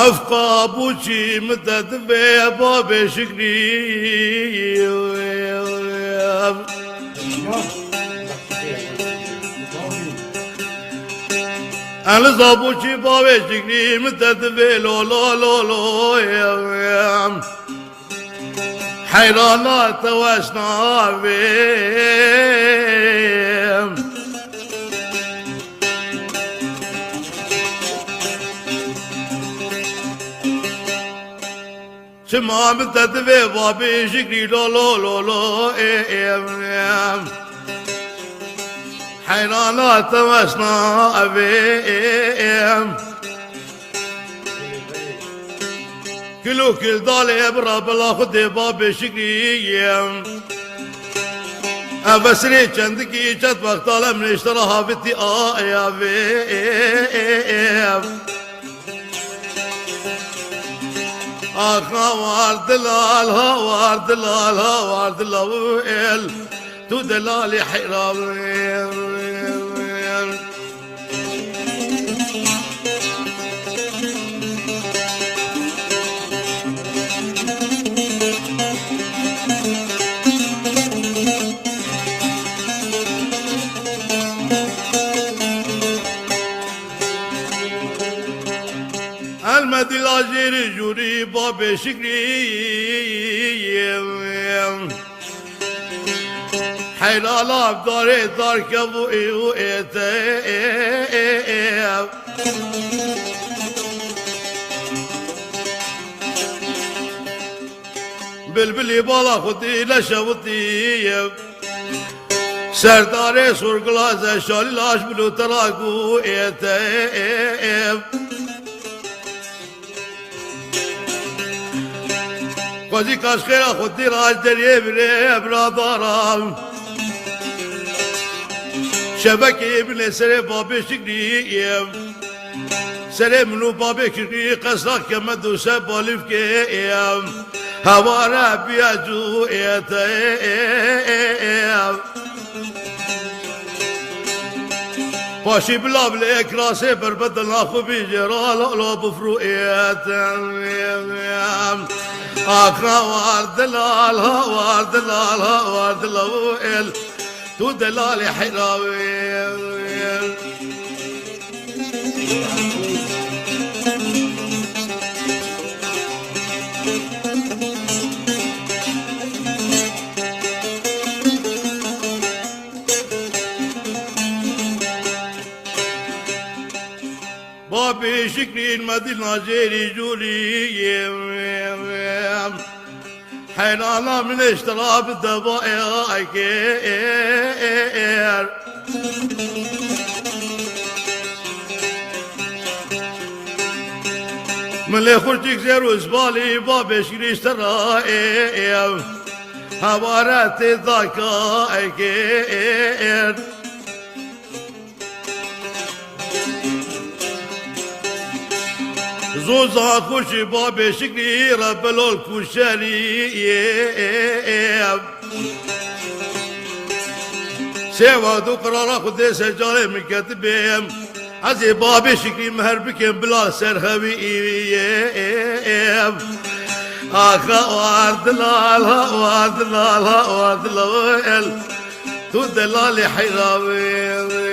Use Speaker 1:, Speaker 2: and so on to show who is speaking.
Speaker 1: أفقى بوشي مدد في باب شكري أنا صابوشي باب شكري مدد في لو لو لو لو حيرانات واشنا بهم شما متدفي بابي شكري لو لو لو لو حيرانات واشنا بهم كلو كل دالي ابرا بلا خدي بابي شكري ابسري چندكي چت وقت على من اشتراها بتي يا هوار دلال هوار دلال هوار دلال تو دلالي حرام المدي لاجير جوري بابي شكري حيلالا بداري دار كبو ايو ايتي بلبلي بالا خدي لشوتي سرداري سرقلازة شالي لاش بلو تراكو ايتي قاضي كاش خيرا خدي راج دريه بريه برادارام شبكي ابن سري بابي شكري سري منو بابي شكري قصرك كمدو سبالف كي هوارا بياجو باشي بلا بليك راسي بربدل اخو بيجرال لو بفروقيات آخرا واردلال واردلال واردلال تو دلالي حراوي بابي شكري المدينة جيري جولي حيلانا من اشترى بالدبائر من اللي خرجك زيرو زبالي بابي شكري اشترى هوارات ذاكائر زوزا خوشي بابي شكري ربلو الكوشاري سيوا دو قرارا خدي سجالي من كتبهم عزي بابي شكري مهربكين بلا سرهوي آخا واردلال واردلال واردلال تو دلالي حراوي